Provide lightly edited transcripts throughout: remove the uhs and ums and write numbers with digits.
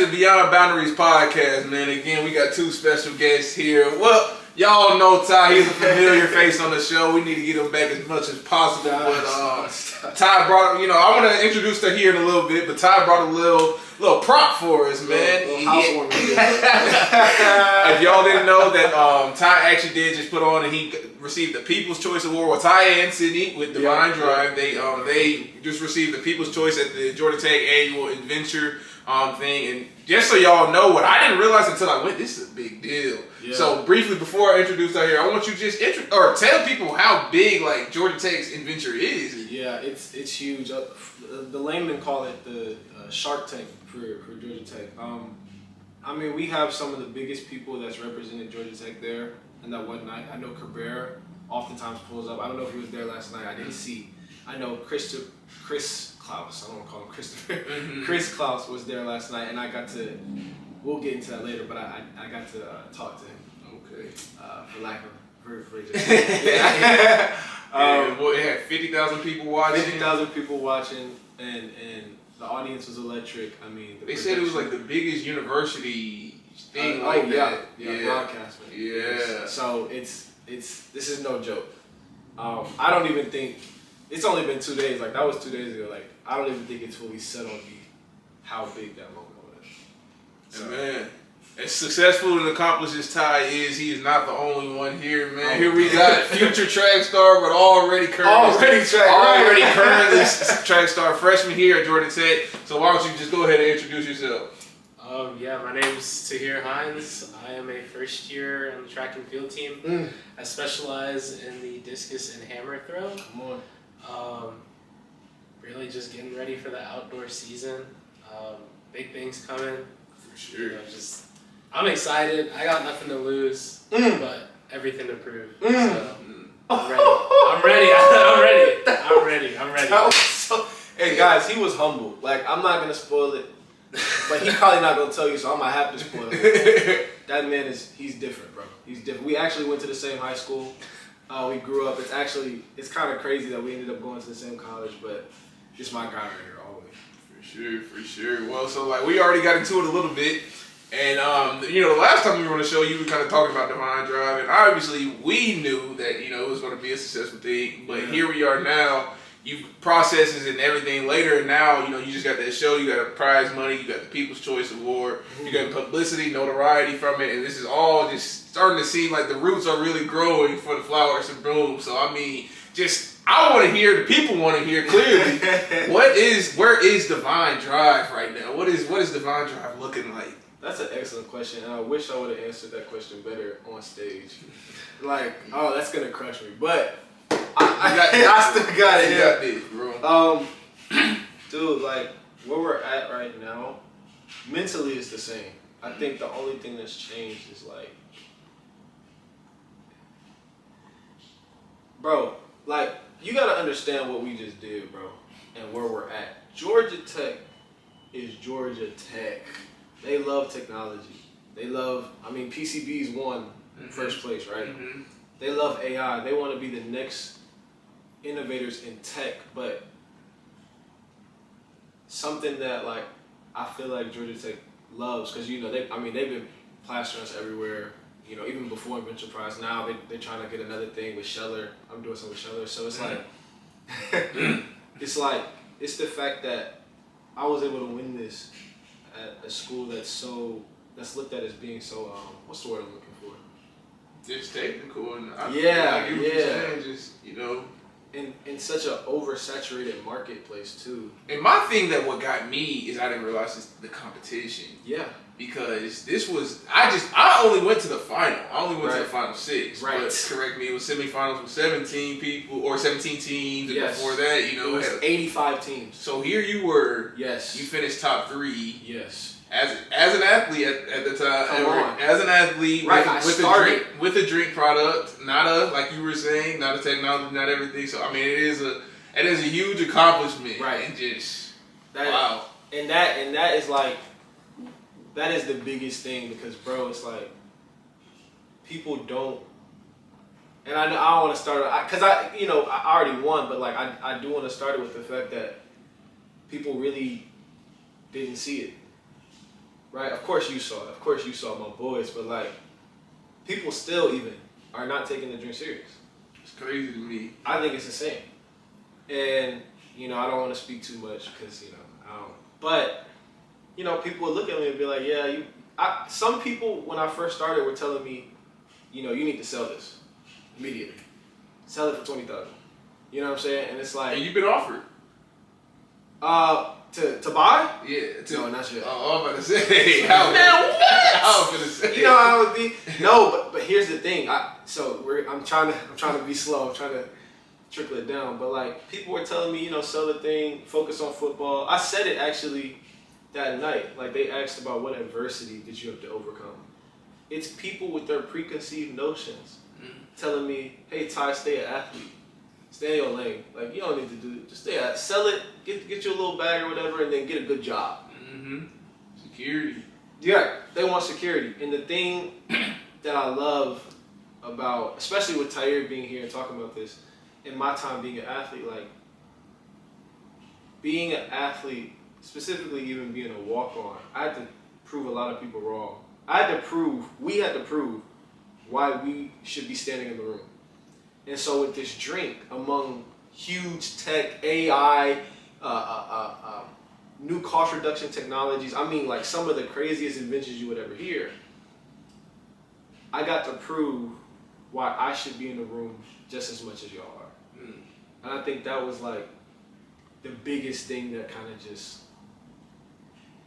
to Beyond Boundaries podcast, man. Again, we got two special guests here. Well, y'all know Ty. He's a familiar face on the show. We need to get him back as much as possible. But Ty brought, I want to introduce Tahir in a little bit, but Ty brought a little prop for us, man. If y'all didn't know that, Ty actually did just put on, and he received the People's Choice Award. Well, Ty and Sydney with Divine Drive, they just received the People's Choice at the Georgia Tech annual InVenture thing. And just so y'all know, what I didn't realize until I went, this is a big deal. Yeah. So briefly, before I introduce Tahir, I want you to just tell people how big like Georgia Tech's InVenture is. Yeah, it's huge. The laymen call it the Shark Tank for Georgia Tech. I mean, we have some of the biggest people that's represented Georgia Tech there. And that one night, I know Cabrera oftentimes pulls up. I don't know if he was there last night. I didn't see. I know Chris Klaus. I don't want to call him Christopher. Mm-hmm. Chris Klaus was there last night, and I got to. We'll get into that later, but I got to talk to him. Okay. For lack of phrasing. Well, it had 50,000 people watching. 50,000 people watching, and the audience was electric. I mean, they said it was like the biggest university thing that. Yeah, broadcasting. Yeah. So this is no joke. I don't even think it's only been 2 days. Like that was 2 days ago. Like I don't even think it's fully set on me how big that moment was. So, man, as successful and accomplished as Ty is, he is not the only one here, man. Here we got future track star, but already currently track star freshman here at Georgia Tech. So why don't you just go ahead and introduce yourself? My name's Tahir Hines. I am a first year on the track and field team. I specialize in the discus and hammer throw. Come on. Really just getting ready for the outdoor season. Big things coming. For sure. I'm excited. I got nothing to lose, but everything to prove. So I'm ready. Hey guys, he was humble. Like I'm not gonna spoil it. But he's probably not gonna tell you, so I'm gonna have to spoil it. That man he's different, bro. He's different. We actually went to the same high school. We grew up. It's kind of crazy that we ended up going to the same college, but just my guy right here always. For sure. Well, so like we already got into it a little bit, and the last time we were on the show, you were kind of talking about Divine Drive, and obviously we knew that it was going to be a successful thing, but here we are now. You processes and everything later, and now you just got that show. You got a prize money. You got the People's Choice Award. You got publicity, notoriety from it, and this is all just starting to seem like the roots are really growing for the flowers to bloom. So I mean, I want to hear. The people want to hear clearly. Where is Divine Drive right now? What is Divine Drive looking like? That's an excellent question, and I wish I would have answered that question better on stage. That's gonna crush me, but. I still got it. You got this, bro. Dude, like where we're at right now, mentally it's the same. I think the only thing that's changed is like, bro, like you gotta understand what we just did, bro, and where we're at. Georgia Tech is Georgia Tech. They love technology. PCB's won first place, right? Mm-hmm. They love AI. They want to be the next innovators in tech, but something that like I feel like Georgia Tech loves, because they've been plastering us everywhere. Even before InVenture Prize. Now they're trying to get another thing with Scheller. I'm doing something with Scheller, so it's like it's the fact that I was able to win this at a school that's looked at as being so what's the word I'm looking for? Just technical, and in such an oversaturated marketplace too. And my thing what got me is I didn't realize the competition. Yeah. Because this was I only went to the final. I only went to the final 6. Right. But correct me, it was semifinals with 17 people or 17 teams, and before that, it was 85 teams. So here you were. Yes. You finished top 3. Yes. As an athlete at the time, as an athlete with a drink product, not like you were saying, not a technology, not everything. So I mean, it is a huge accomplishment, right? And just wow, and that is like that is the biggest thing, because bro, it's like people don't. And I don't want to start because I already won, but like I do want to start it with the fact that people really didn't see it. right? Of course you saw it. Of course you saw my boys, but like people still even are not taking the drink serious. It's crazy to me. I think it's insane. And, you know, I don't want to speak too much because, you know, I don't. But, you know, people would look at me and be like, yeah, some people, when I first started, were telling me, you know, you need to sell this immediately. Sell it for $20,000. You know what I'm saying? And it's like. And you've been offered. To buy? Yeah. No, not yet. Oh, I'm about to say. Man, what? I was gonna say. You know how it would be. No, but here's the thing. I'm trying to be slow. I'm trying to trickle it down. But like people were telling me, you know, sell the thing, focus on football. I said it actually that night. Like they asked about what adversity did you have to overcome. It's people with their preconceived notions telling me, hey Ty, stay an athlete. Stay in your lane. Like you don't need to do it. Just stay at sell it, get you a little bag or whatever, and then get a good job. Security. Yeah, they want security. And the thing that I love about, especially with Tahir being here and talking about this, in my time being an athlete, like being an athlete, specifically even being a walk-on, I had to prove a lot of people wrong. We had to prove why we should be standing in the room. And so with this drink, among huge tech, AI, new cost reduction technologies, I mean like some of the craziest inventions you would ever hear, I got to prove why I should be in the room just as much as y'all are. And I think that was like the biggest thing that kind of just,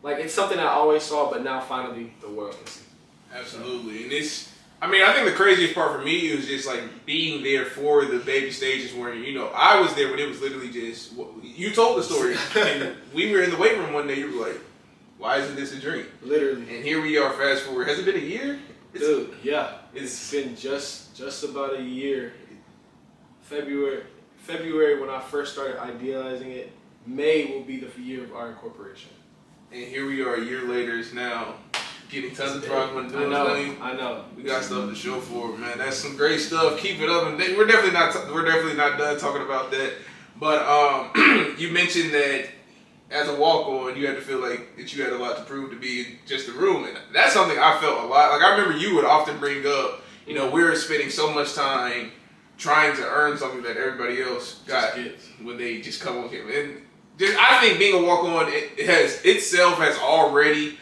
like it's something I always saw, but now finally the world can see. Absolutely. And I think the craziest part for me was just like being there for the baby stages where, you know, I was there when it was literally just, you told the story and we were in the weight room one day, you were like, why isn't this a drink? Literally. And here we are, fast forward. Has it been a year? Dude, yeah. It's been just about a year. February when I first started idealizing it, May will be the year of our incorporation. And here we are a year later, it's now getting tons of progress. I know. We got stuff to show for it, man. That's some great stuff. Keep it up, and we're definitely not done talking about that. But you mentioned that as a walk-on, you had to feel like that you had a lot to prove to be in just the room, and that's something I felt a lot. Like I remember you would often bring up, you know, we're spending so much time trying to earn something that everybody else got when they just come on here. And I think being a walk-on, it has already.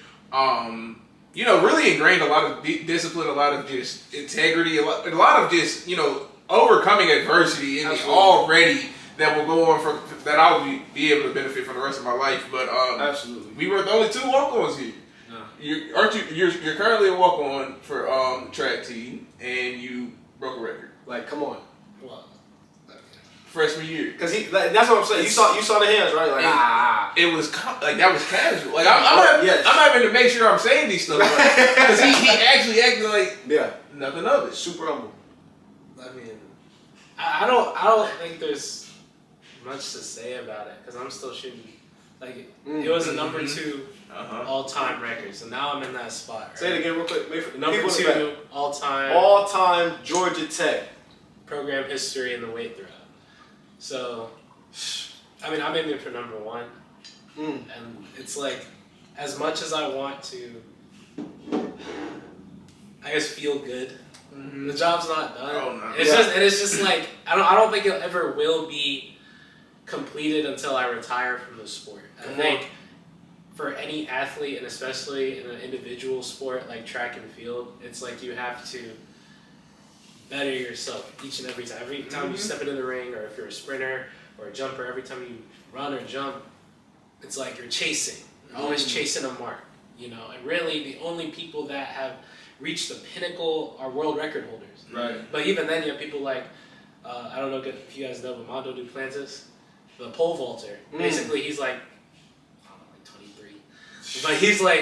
You know, really ingrained a lot of discipline, a lot of just integrity, a lot of just, you know, overcoming adversity in me already that will go on from that I will be able to benefit from the rest of my life. But absolutely, we were the only two walk-ons here. No. You're currently a walk-on for the track team, and you broke a record. Like, come on. Well, freshman year, because that's what I'm saying. You saw the hands, right? Like it was like that was casual. Like I'm having to make sure I'm saying these stuff because he actually acted like nothing of it. Super humble. I mean, I don't think there's much to say about it because I'm still shooting. Like it was a number 2 all-time record, so now I'm in that spot. Right? Say it again real quick. Number 2 all-time Georgia Tech program history in the weight throw. So, I mean, I'm aiming for number 1, and it's like, as much as I want to, I guess, feel good, the job's not done. Oh, no. It's just like I don't think it ever will be completed until I retire from the sport. I think for any athlete, and especially in an individual sport like track and field, it's like you have to better yourself each and every time. Every time you step into the ring, or if you're a sprinter or a jumper, every time you run or jump, it's like you're chasing. You're always chasing a mark, you know. And really, the only people that have reached the pinnacle are world record holders. Right. But even then, you have people like, I don't know if you guys know Armando Duplantis, the pole vaulter. Basically, he's like, I don't know, like 23. But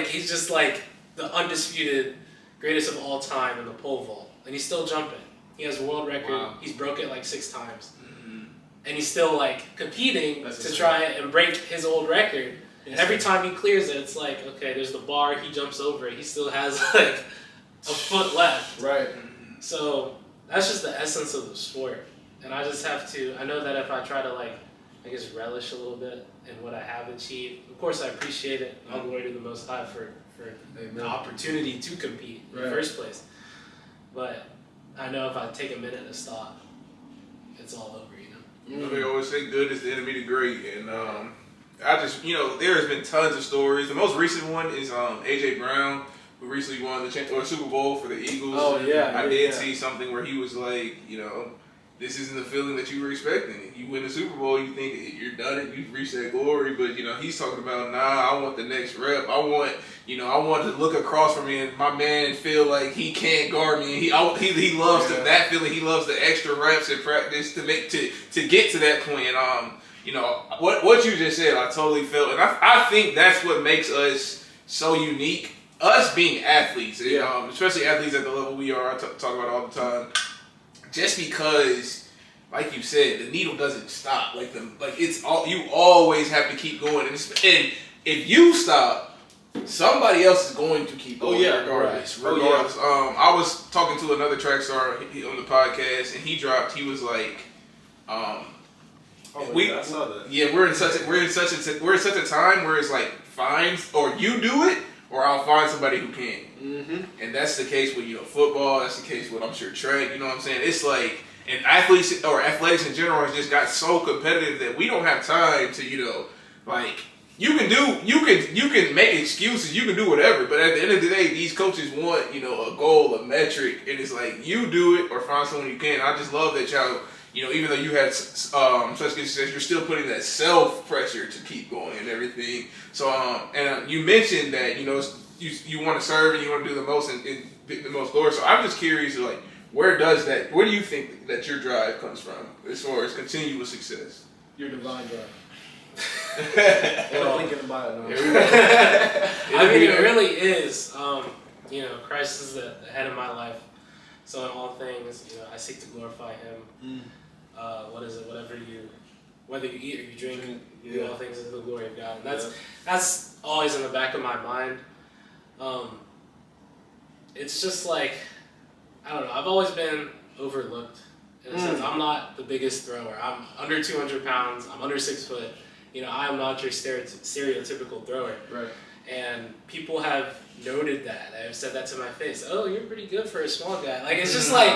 he's just like the undisputed greatest of all time in the pole vault. And he's still jumping. He has a world record. Wow. He's broke it like 6 times. And he's still like competing to try and break his old record. And every time he clears it, it's like, okay, there's the bar, he jumps over it. He still has like a foot left. Right. So that's just the essence of the sport. And I just have to, I know that if I try to like, I guess relish a little bit in what I have achieved, of course I appreciate it. I'll glory to the Most High for for the opportunity to compete in the first place. But I know if I take a minute to stop, it's all over, You know, they always say good is the enemy to great, and I just, there has been tons of stories. The most recent one is AJ Brown, who recently won the Super Bowl for the Eagles. Oh yeah, I did see something where he was like, this isn't the feeling that you were expecting. You win the Super Bowl, you think you're done, you've reached that glory, but he's talking about, I want the next rep. I want to look across from me and my man feel like he can't guard me. He loves that feeling. He loves the extra reps in practice to get to that point. And what you just said, I totally felt, and I think that's what makes us so unique. Us being athletes, especially athletes at the level we are, I talk about all the time. Just because, like you said, the needle doesn't stop. You always have to keep going. And if you stop, somebody else is going to keep going regardless. Right. Regardless. I was talking to another track star on the podcast, and he was like, I saw that. Yeah, we're in such a time where it's like, fine, or you do it, or I'll find somebody who can. Mm-hmm. And that's the case with football. That's the case with, I'm sure, track. You know what I'm saying? It's like, and athletes or athletics in general has just got so competitive that we don't have time to you can make excuses, you can do whatever, but at the end of the day, these coaches want a goal, a metric, and it's like, you do it or find someone you can. I just love that y'all. Even though you had such good success, you're still putting that self-pressure to keep going and everything. So, and you mentioned that, you want to serve and you want to do the most and the most glory. So I'm just curious, where do you think that your drive comes from as far as continuous success? Your divine drive. Well, thinking about it now. I mean, it really is. Christ is the head of my life. So in all things, I seek to glorify Him. Whether you eat or you drink, do all things to the glory of God. And that's always in the back of my mind. It's just like, I don't know, I've always been overlooked. In a sense, I'm not the biggest thrower. I'm under 200 pounds. I'm under 6 foot. I am not your stereotypical thrower. Right. And people have noted that. They've said that to my face. Oh, you're pretty good for a small guy. Like, it's just like,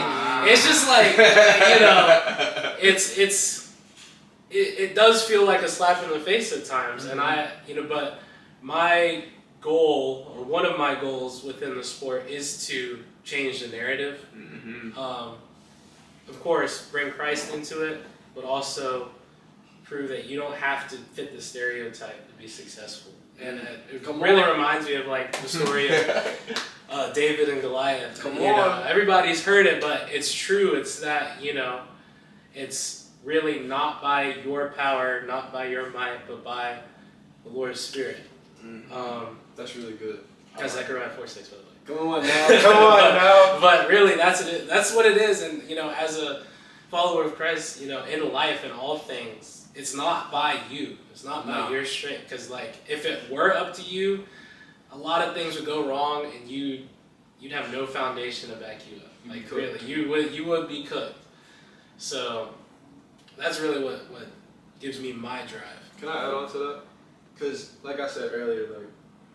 it does feel like a slap in the face at times. And but my goal, or one of my goals within the sport, is to change the narrative. Mm-hmm. Of course, bring Christ into it, but also prove that you don't have to fit the stereotype to be successul. And it really reminds me of the story of David and Goliath. Come on. Everybody's heard it, but it's true. It's that, it's really not by your power, not by your might, but by the Lord's Spirit. Mm-hmm. That's really good. That's Zechariah 4:6, by the way. Come on now. But really, that's what it is. And, as a follower of Christ, in life and all things, it's not by you. It's not by your strength. Because, if it were up to you, a lot of things would go wrong, and you'd have no foundation to back you up. Really, you would be cooked. So that's really what gives me my drive. Can I add on to that? Because, like I said earlier,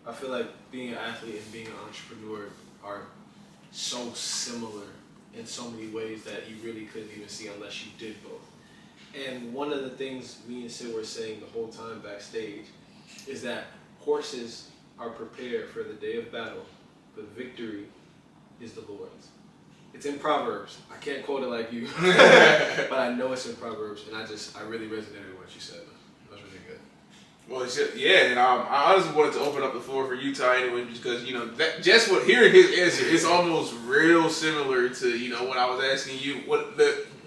I feel like being an athlete and being an entrepreneur are so similar in so many ways that you really couldn't even see unless you did both. And one of the things me and Sid were saying the whole time backstage is that horses are prepared for the day of battle, but victory is the Lord's. It's in Proverbs. I can't quote it like you, but I know it's in Proverbs, and I really resonated with what you said. That was really good. Well, and I honestly wanted to open up the floor for you, Ty, anyway, because hearing his answer, it's almost real similar to when I was asking you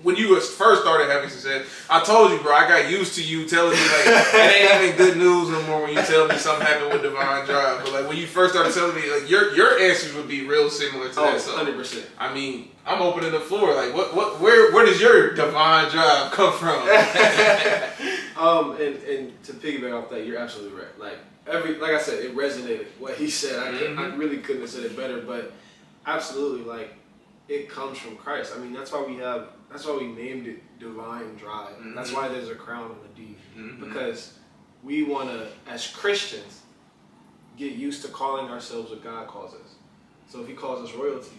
when you first started having success. I told you, bro, I got used to you telling me it ain't even good news no more when you tell me something happened with Divine Drive. But when you first started telling me, your answers would be real similar to that. So 100%. I mean, I'm opening the floor. Where does your Divine Drive come from? And to piggyback off that, you're absolutely right. Like I said, it resonated what he said. I really couldn't have said it better, but absolutely, it comes from Christ. I mean, that's why we named it Divine Drive. Mm-hmm. That's why there's a crown on the D. Mm-hmm. Because we want to, as Christians, get used to calling ourselves what God calls us. So if he calls us royalty,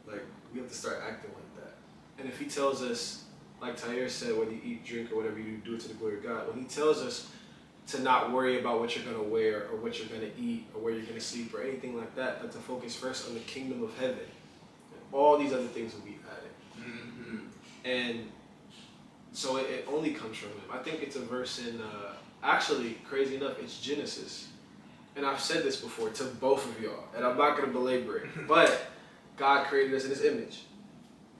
like, we have to start acting like that. And if he tells us, like Tahir said, whether you eat, drink, or whatever you do it to the glory of God, when he tells us to not worry about what you're going to wear or what you're going to eat or where you're going to sleep or anything like that, but to focus first on the kingdom of heaven, and all these other things will be added. Mm-hmm. And so it only comes from him. I think it's a verse in, actually, crazy enough, it's Genesis. And I've said this before to both of y'all, and I'm not going to belabor it, but God created us in his image.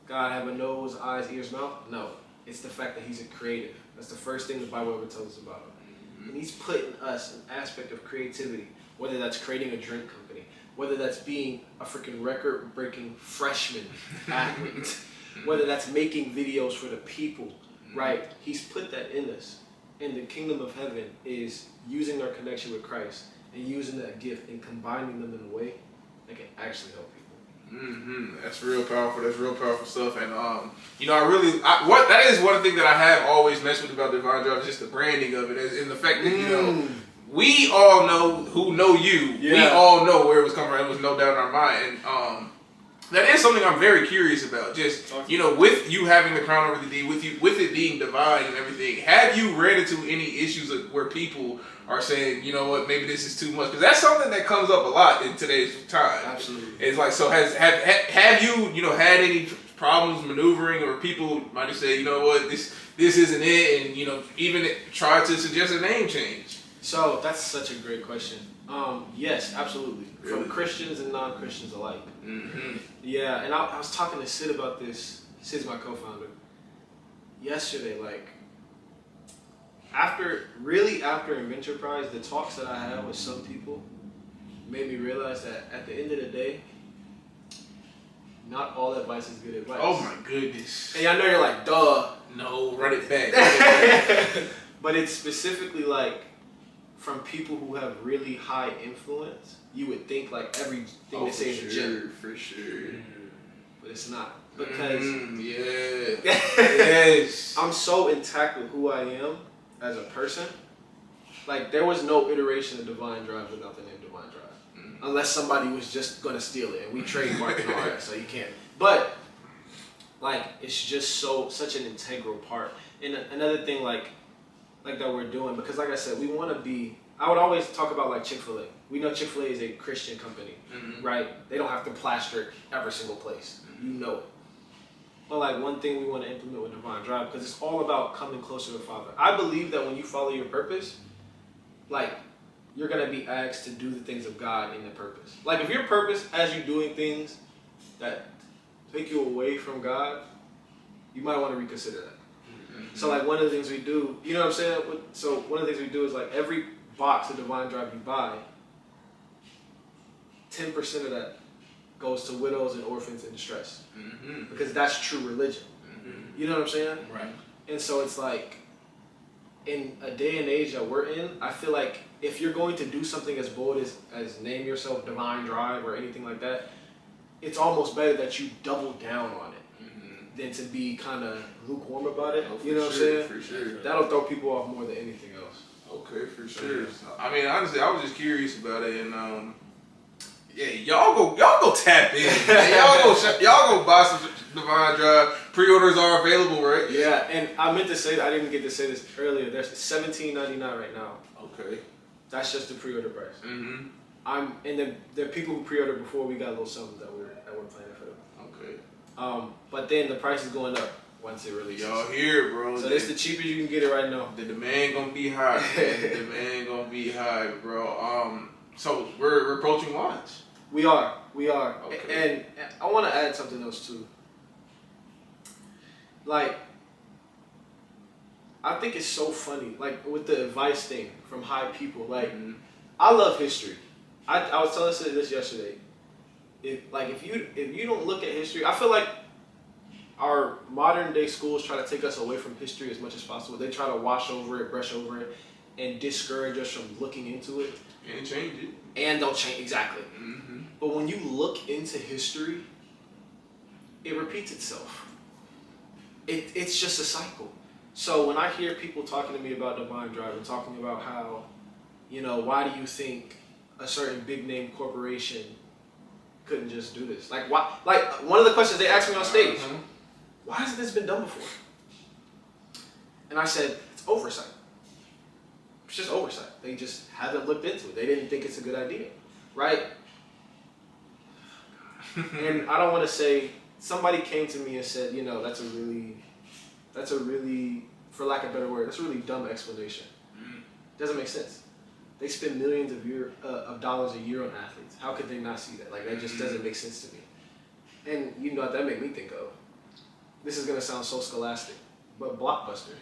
God have a nose, eyes, ears, mouth? No. It's the fact that he's a creative. That's the first thing the Bible ever tells us about him. And he's put in us an aspect of creativity, whether that's creating a drink company, whether that's being a freaking record-breaking freshman athlete, whether that's making videos for the people, right? He's put that in us. And the kingdom of heaven is using our connection with Christ and using that gift and combining them in a way that can actually help people. Mm-hmm. That's real powerful. That's real powerful stuff. And that is one thing that I have always messed with about Divine Drive, just the branding of it, and the fact that we all know who know you. Yeah. We all know where it was coming from. It was no doubt in our mind. And that is something I'm very curious about. Just with you having the crown over the D, with it being divine and everything, have you ran into any issues where people are saying, you know what, maybe this is too much? Because that's something that comes up a lot in today's time. Absolutely. It's like, so have you had any problems maneuvering, or people might have said, you know what, this isn't it, and even try to suggest a name change? So that's such a great question. Yes, absolutely. Really? From Christians and non-Christians alike. Mm-hmm. Yeah, and I was talking to Sid about this. Sid's my co-founder. Yesterday, after InVenture Prize, the talks that I had with some people made me realize that at the end of the day, not all advice is good advice. Oh my goodness. And I know you're like, duh. No, run it back. But it's specifically from people who have really high influence, you would think everything they say is a gem. For sure. But it's not. Because yes. I'm so intact with who I am as a person. There was no iteration of Divine Drive without the name Divine Drive. Unless somebody was just gonna steal it, and we trademarked and all that, so you can't. But it's just such an integral part. And another thing that we're doing, because like I said, we want to be. I would always talk about Chick-fil-A. We know Chick-fil-A is a Christian company, right? They don't have to plaster it every single place. You know it. But one thing we want to implement with Divine Drive, because it's all about coming closer to the Father. I believe that when you follow your purpose, you're going to be asked to do the things of God in the purpose. If your purpose has you doing things that take you away from God, you might want to reconsider that. So one of the things we do, you know what I'm saying? So one of the things we do is every box of Divine Drive you buy, 10% of that goes to widows and orphans in distress. Mm-hmm. Because that's true religion. Mm-hmm. You know what I'm saying? Right. And so it's in a day and age that we're in, I feel if you're going to do something as bold as name yourself Divine Drive or anything like that, it's almost better that you double down on it than to be kind of lukewarm about it. You know what I'm saying? For sure. That'll throw people off more than anything else. Okay, for sure. I mean, honestly, I was just curious about it, and y'all go tap in. Y'all go buy some Divine Drive. Pre-orders are available, right? Yeah, and I meant to say that I didn't get to say this earlier. There's $17.99 right now. Okay. That's just the pre-order price. Mm-hmm. And there are people who pre-ordered before we got a little something that we're planning for them. Okay. But then the price is going up once it releases. Y'all hear it, bro. So that's the cheapest you can get it right now. The demand gonna be high. The demand gonna be high, bro. So we're approaching launch. We are. Okay. And I want to add something else too. I think it's so funny, with the advice thing from high people. I love history. I was telling Sid this yesterday. If you don't look at history, I feel our modern day schools try to take us away from history as much as possible. They try to wash over it, brush over it, and discourage us from looking into it. And change it. And they'll change, exactly. Mm-hmm. But when you look into history, it repeats itself. It's just a cycle. So when I hear people talking to me about Divine Drive and talking about how, why do you think a certain big name corporation couldn't just do this? Like why? Like one of the questions they asked me on stage, why hasn't this been done before? And I said, it's oversight. It's just oversight. They just haven't looked into it. They didn't think it's a good idea, right? And I don't want to say, somebody came to me and said, you know, that's a really, for lack of a better word, that's a really dumb explanation. Doesn't make sense. They spend millions of dollars a year on athletes. How could they not see that? Like, that just doesn't make sense to me. And you know what that made me think of? This is going to sound so scholastic, but Blockbuster.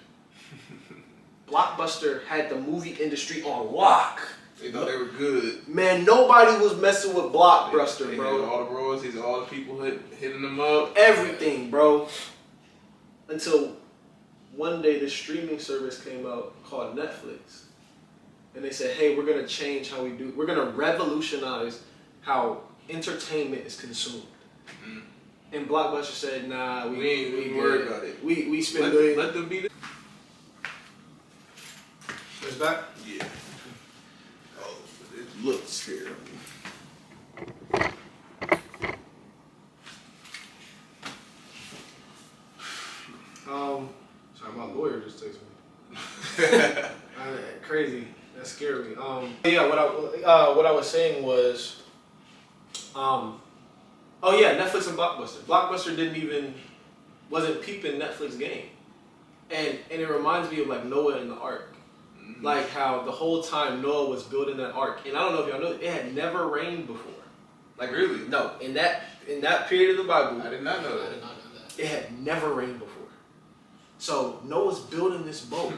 Blockbuster had the movie industry on lock. They thought they were good. Man, nobody was messing with Blockbuster, bro. All the royalties, all the people hitting them up. Everything, bro. Until one day the streaming service came out called Netflix. And they said, hey, we're going to change how we do. We're going to revolutionize how entertainment is consumed. Mm-hmm. And Blockbuster said, nah, we ain't worried about it. We spend millions. Let them be the... It's back? Yeah. Oh, it looks scary. Sorry, my lawyer just texted me. Crazy. That scared me. Yeah, what I was saying was, oh yeah, Netflix and Blockbuster. Blockbuster wasn't peeping Netflix game, and it reminds me of like Noah and the Ark, like how the whole time Noah was building that ark, and I don't know if y'all know, it had never rained before. Like really? No, in that period of the Bible, I did not know that. It had never rained before. So Noah's building this boat.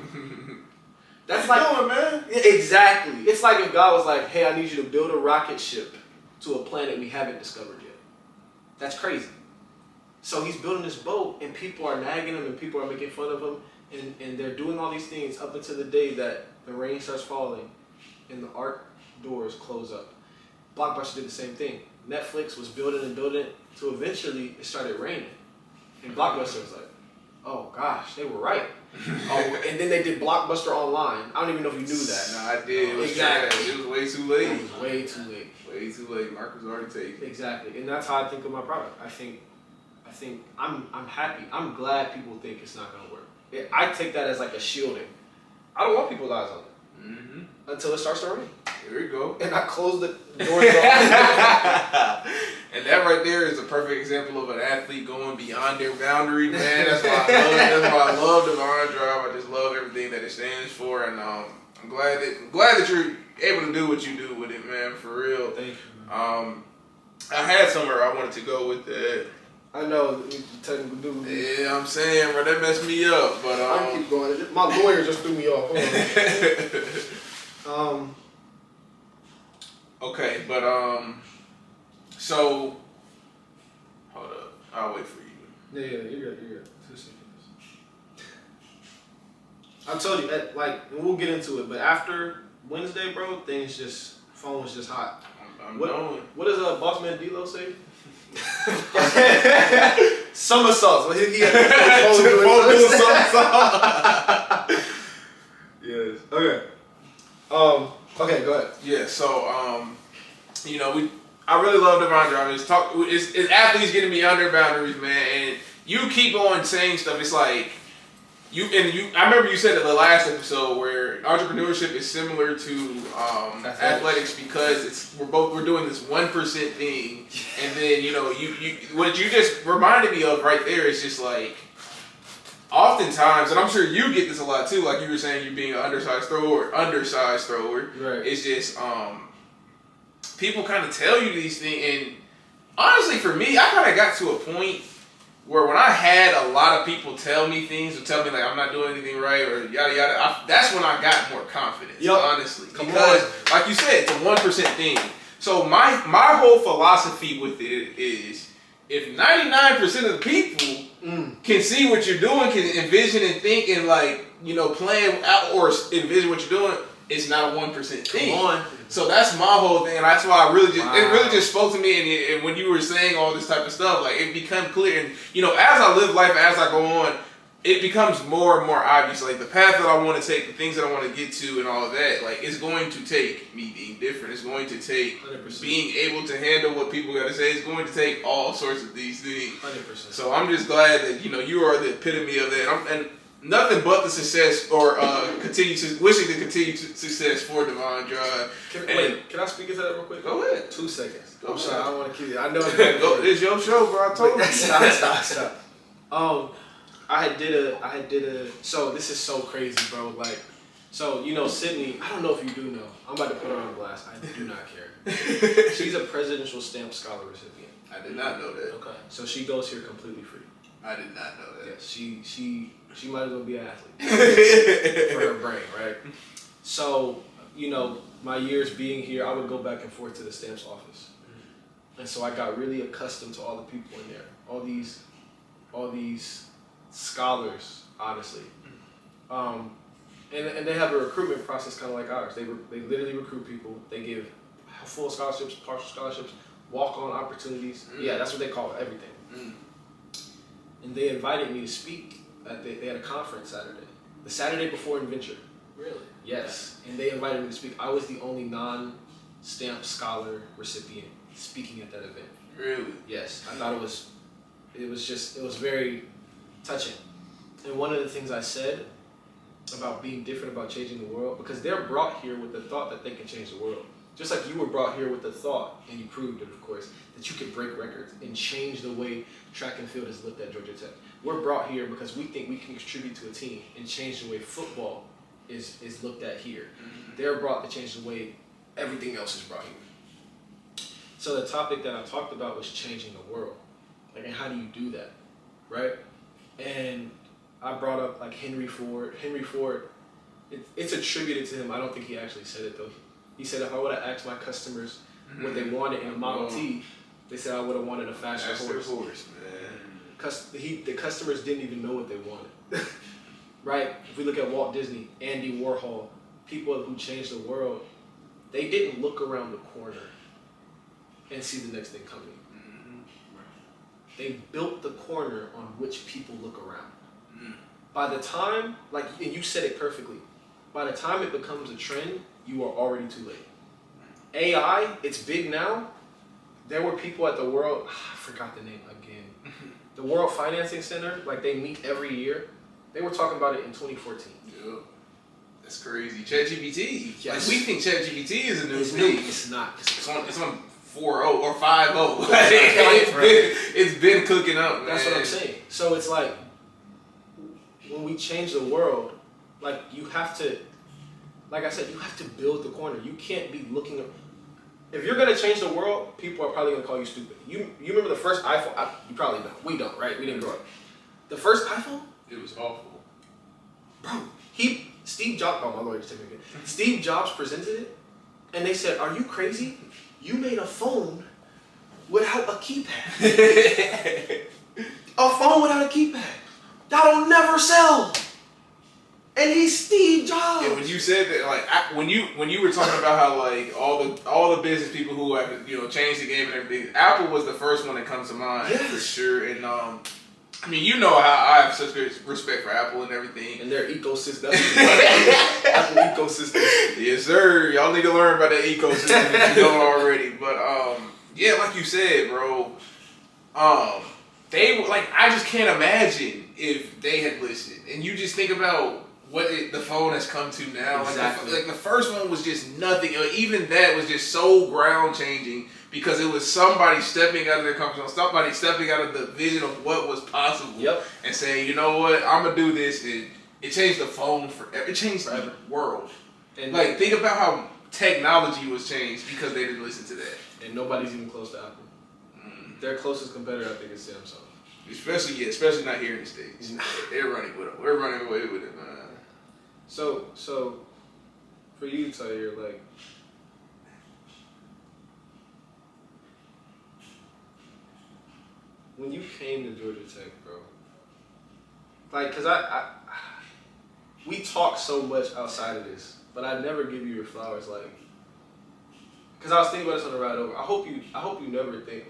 That's like doing, man. Exactly. It's like if God was like, "Hey, I need you to build a rocket ship to a planet we haven't discovered yet." That's crazy. So he's building this boat, and people are nagging him, and people are making fun of him, and they're doing all these things up until the day that the rain starts falling, and the ark doors close up. Blockbuster did the same thing. Netflix was building and building it, to eventually it started raining, and Blockbuster was like, "Oh gosh, they were right." Oh, and then they did Blockbuster Online. I don't even know if you knew that. No, I did. It was exactly. It was way too late. It was way too late. Way too late. Mark was already taken. Exactly, and that's how I think of my product. I think I'm happy. I'm glad people think it's not gonna work. I take that as like a shielding. I don't want people's eyes on it until it starts to rain. There you go. And I close the doors off. And that right there is a perfect example of an athlete going beyond their boundary, man. That's why I love Divine Drive. I just love everything that it stands for, and I'm glad that you're able to do what you do with it, man. For real. Thank you. Man. I had somewhere I wanted to go with that. I know technical dude. Yeah, I'm saying, bro, that messed me up. But I keep going. My lawyer just threw me off. Okay, but so hold up, I'll wait for you. Yeah, you're good. 2 seconds. I told you, like, we'll get into it, but after Wednesday, bro, phone was just hot. I'm knowing. What does Bossman D-Lo say? Somersaults. Well, he had the phone doing somersaults. Yes. Okay. Okay, go ahead. Yeah. So, I really love Divine Drive. It's athletes getting beyond their boundaries, man. And you keep on saying stuff. It's like I remember you said in the last episode where entrepreneurship is similar to athletics because we're doing this 1% thing, and then you what you just reminded me of right there is just like. Oftentimes, and I'm sure you get this a lot too, like you were saying, you being an undersized thrower. Right. It's just people kind of tell you these things, and honestly, for me, I kind of got to a point where when I had a lot of people tell me things or tell me like I'm not doing anything right or yada yada, that's when I got more confidence. Yep. Honestly, because like you said, it's a 1% thing. So my whole philosophy with it is if 99% of the people can see what you're doing, can envision and think and plan out or envision what you're doing, it's not a 1% thing. Come on. So that's my whole thing, and that's why it really just spoke to me. And when you were saying all this type of stuff, like it became clear. And as I live life, as I go on, it becomes more and more obvious. Like the path that I want to take, the things that I want to get to, and all of that. Like it's going to take me being different. It's going to take 100%. being able to handle what people got to say. It's going to take all sorts of these things. 100%. So I'm just glad that you are the epitome of that. And nothing but the success or wishing to continue success for Divine Drive. Can I speak into that real quick? Go ahead. 2 seconds. Go I'm sorry, ahead. I don't want to keep it. I know It's your show, bro. I told you. Stop. I did a. So this is so crazy, bro. Like, so Sydney. I don't know if you do know. I'm about to put her on blast. I do not care. She's a Presidential Stamp Scholar recipient. I did not know that. Okay. So she goes here completely free. I did not know that. Yeah. She might as well be an athlete for her brain, right? So my years being here, I would go back and forth to the stamps office, and so I got really accustomed to all the people in there, all these scholars, honestly, and they have a recruitment process kind of like ours. They literally recruit people. They give full scholarships, partial scholarships, walk-on opportunities. Yeah, that's what they call everything. And they invited me to speak. They had a conference Saturday, the Saturday before InVenture. Really? Yes, and they invited me to speak. I was the only non-stamp scholar recipient speaking at that event. Really? Yes, I thought it was very touching. And one of the things I said about being different, about changing the world, because they're brought here with the thought that they can change the world. Just like you were brought here with the thought, and you proved it, of course, that you could break records and change the way track and field is looked at Georgia Tech. We're brought here because we think we can contribute to a team and change the way football is looked at here. They're brought to change the way everything else is brought here. So the topic that I talked about was changing the world. Like, and how do you do that, right? And I brought up like Henry Ford. Henry Ford, it's attributed to him. I don't think he actually said it though. He said if I would have asked my customers what they wanted in a Model T, they said I would have wanted a faster horse. The customers didn't even know what they wanted. Right? If we look at Walt Disney, Andy Warhol, people who changed the world, they didn't look around the corner and see the next thing coming. They built the corner on which people look around. By the time, and you said it perfectly, by the time it becomes a trend, you are already too late. AI, it's big now. There were people at the I forgot the name again. The World Financing Center, they meet every year. They were talking about it in 2014. Yeah. That's crazy. ChatGPT. Yes. We think ChatGPT is a new It's thing. new. It's not. It's on 4.0 or 5.0. It's been cooking up, man. That's what I'm saying. So it's like, when we change the world, you have to, like I said, you have to build the corner. You can't be looking. If you're gonna change the world, people are probably gonna call you stupid. You remember the first iPhone? You probably don't. We don't, right? We didn't grow up. The first iPhone? It was awful. Bro, Steve Jobs, my lawyer just took me again. Steve Jobs presented it, and they said, "Are you crazy? You made a phone without a keypad. A phone without a keypad. That'll never sell." And he's Steve Jobs. Yeah, when you said that, when you were talking about how all the business people who have changed the game and everything, Apple was the first one that comes to mind for sure. And I mean, you know how I have such great respect for Apple and everything. And their ecosystem. Apple ecosystem. Yes, sir. Y'all need to learn about that ecosystem if you don't already. But yeah, like you said, bro. They I just can't imagine if they had listened. And you just think about what the phone has come to now. Exactly. The first one was just nothing. Even that was just so ground changing because it was somebody stepping out of their comfort zone, somebody stepping out of the vision of what was possible, and saying, you know what, I'm gonna do this. And it changed the phone forever. It changed the world. And think about how technology was changed because they didn't listen to that. And nobody's even close to Apple. Their closest competitor, I think, is Samsung. Especially not here in the States. They're running with them. We're running away with it, man. So for you, Tahir, when you came to Georgia Tech, bro, cause we talk so much outside of this, but I never give you your flowers, cause I was thinking about this on the ride over. I hope you never think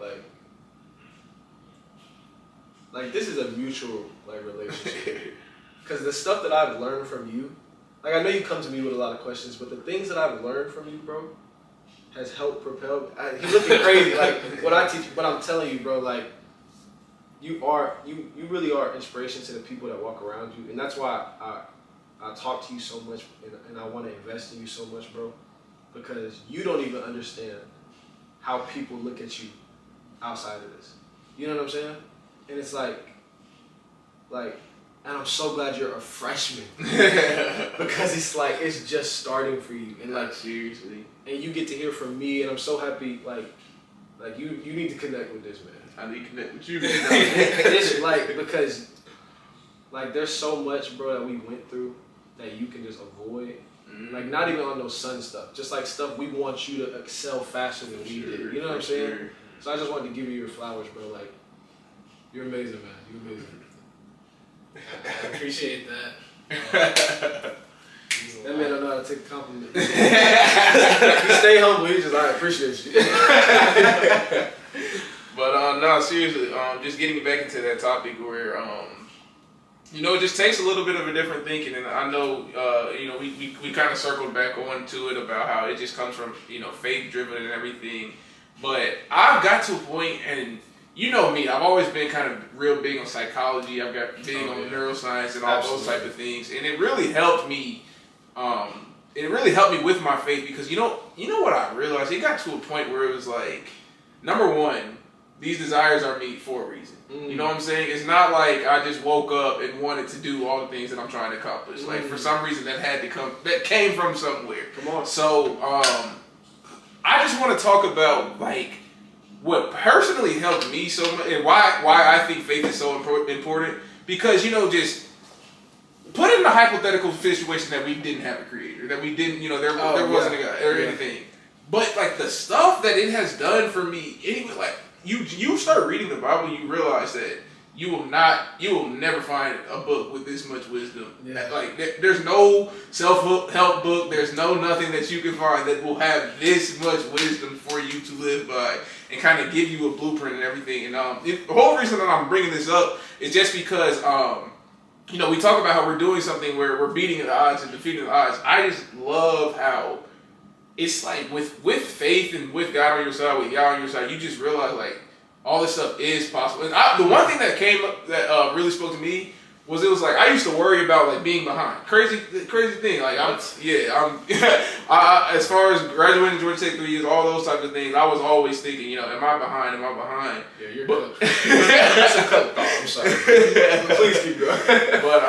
like this is a mutual like relationship. Because the stuff that I've learned from you, like I know you come to me with a lot of questions, but the things that I've learned from you, bro, has helped propel. He's looking crazy, like what I teach you, but I'm telling you, bro, like you really are inspiration to the people that walk around you, and that's why I talk to you so much, and I want to invest in you so much, bro, because you don't even understand how people look at you outside of this. You know what I'm saying? And it's like, and I'm so glad you're a freshman because it's like it's just starting for you, and like seriously, and you get to hear from me, and I'm so happy. Like you need to connect with this man. I need to connect with you. It's like because like there's so much, bro, that we went through that you can just avoid. Like not even on those sun stuff, just like stuff we want you to excel faster than we did. You know what I'm saying? Sure. So I just wanted to give you your flowers, bro. Like you're amazing, man. You're amazing. I appreciate that. That man don't know how to take a compliment. You stay humble. He just, I appreciate you. But no, seriously, just getting back into that topic where you know, it just takes a little bit of a different thinking, and I know you know we kind of circled back on to it about how it just comes from, you know, faith driven and everything. But I've got to a point, and you know me, I've always been kind of real big on psychology. I've got big on neuroscience and all those type of things, and it really helped me. It really helped me with my faith because you know what I realized. It got to a point where it was like, number one, these desires are me for a reason. You know what I'm saying? It's not like I just woke up and wanted to do all the things that I'm trying to accomplish. Like for some reason that came from somewhere. Come on. So I just want to talk about like what personally helped me so much and why I think faith is so important. Because, you know, just put it in a hypothetical situation that we didn't have a creator, that we didn't, you know, there wasn't a God or anything. But like the stuff that it has done for me, anyway, like you start reading the Bible, you realize that you will never find a book with this much wisdom. Yeah. Like there's no self-help book, there's no nothing that you can find that will have this much wisdom for you to live by and kind of give you a blueprint and everything. And the whole reason that I'm bringing this up is just because you know, we talk about how we're doing something where we're beating the odds and defeating the odds. I just love how it's like with faith and with God on your side, with Yah on your side, you just realize like all this stuff is possible. And the one thing that came up that really spoke to me was it was like I used to worry about like being behind. Crazy thing. Like I'm as far as graduating Georgia Tech 3 years, all those types of things, I was always thinking, you know, am I behind? Yeah, you're good. That's a cut thought. I'm sorry. Please keep going. But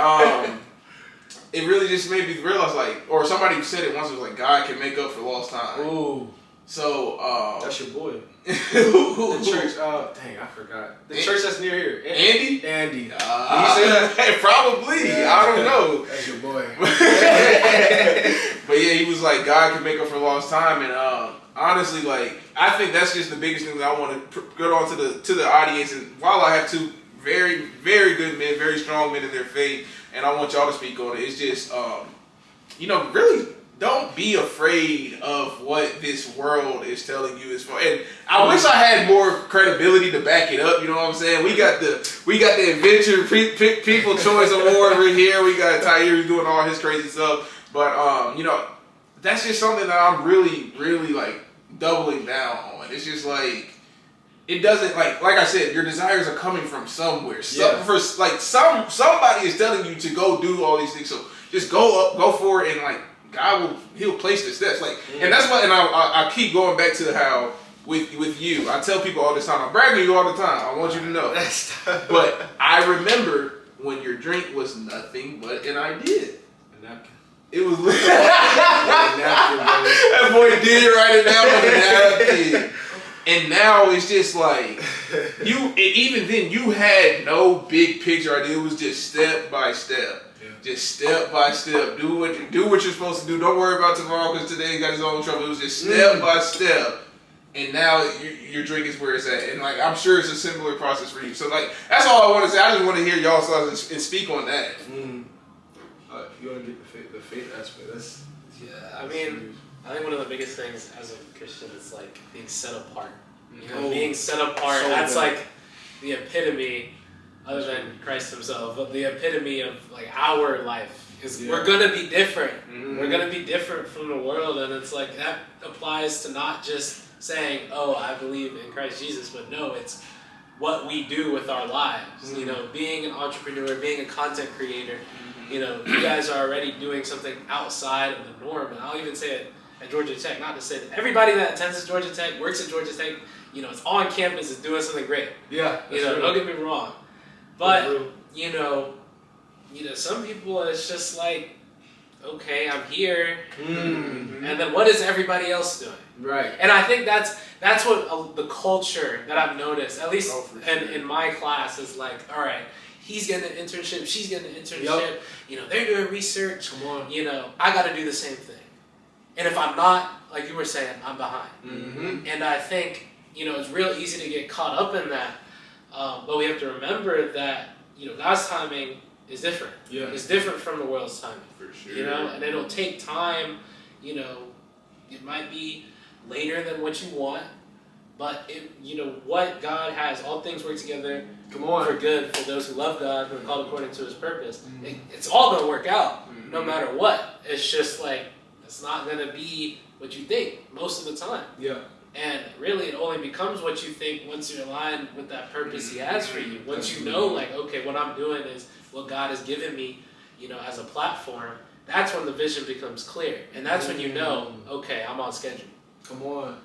it really just made me realize, like, or somebody said it once, it was like, God can make up for lost time. Ooh. So, that's your boy. who? The church, dang, I forgot. The church that's near here. Andy? Andy. He said, probably. Yeah, I don't know. That's your boy. But yeah, he was like, God can make up for lost time. And honestly, like, I think that's just the biggest thing that I want to put on to the audience. And while I have two very, very good men, very strong men in their faith, and I want y'all to speak on it. It's just, you know, really don't be afraid of what this world is telling you as far. And I wish I had more credibility to back it up. You know what I'm saying? We got the InVenture People Choice Award right here. We got Tahir who's doing all his crazy stuff. But you know, that's just something that I'm really, really like doubling down on. It's just like. It doesn't like I said, your desires are coming from somewhere. Somebody is telling you to go do all these things. So just go for it, and like He'll place the steps. Like, and that's what. And I keep going back to how with you, I tell people all this time. I brag on you all the time. I want you to know. But I remember when your drink was nothing but an idea. A napkin. It was. That boy did write it down on a napkin. And now it's just like even then you had no big picture idea. It was just step by step, just step by step. Do what you're supposed to do. Don't worry about tomorrow because today got his own trouble. It was just step by step. And now your drink is where it's at. And like I'm sure it's a similar process for you. So like that's all I want to say. I just want to hear y'all's thoughts and speak on that. You want to get the faith aspect? I mean. I think one of the biggest things as a Christian is like being set apart. You know, being set apart. So that's like the epitome other than Christ himself. But the epitome of like our life is we're gonna be different. We're gonna be different from the world, and it's like that applies to not just saying, "Oh, I believe in Christ Jesus," but no, it's what we do with our lives. You know, being an entrepreneur, being a content creator. You know, you guys are already doing something outside of the norm, and I'll even say it at Georgia Tech. Not to say that everybody that attends Georgia Tech, works at Georgia Tech, you know, is on campus, is doing something great. Yeah, you know, don't get me wrong, but you know, some people it's just like, okay, I'm here, and then what is everybody else doing? Right. And I think that's what the culture that I've noticed, at least in my class, is like, all right, he's getting an internship, she's getting an internship, Yep. you know, they're doing research, Come on. you know, I got to do the same thing. And if I'm not, like you were saying, I'm behind. And I think, you know, it's real easy to get caught up in that, but we have to remember that, you know, God's timing is different. Yeah. It's different from the world's timing. For sure. You know, and it'll take time, you know, it might be later than what you want, but it, you know, what God has, all things work together for good for those who love God, who are called according to his purpose. It's all going to work out, no matter what. It's just like, it's not going to be what you think most of the time. Yeah. And really, it only becomes what you think once you're aligned with that purpose he has for you. Once you know, like, okay, what I'm doing is what God has given me, you know, as a platform, that's when the vision becomes clear. And that's when you know, okay, I'm on schedule. Come on.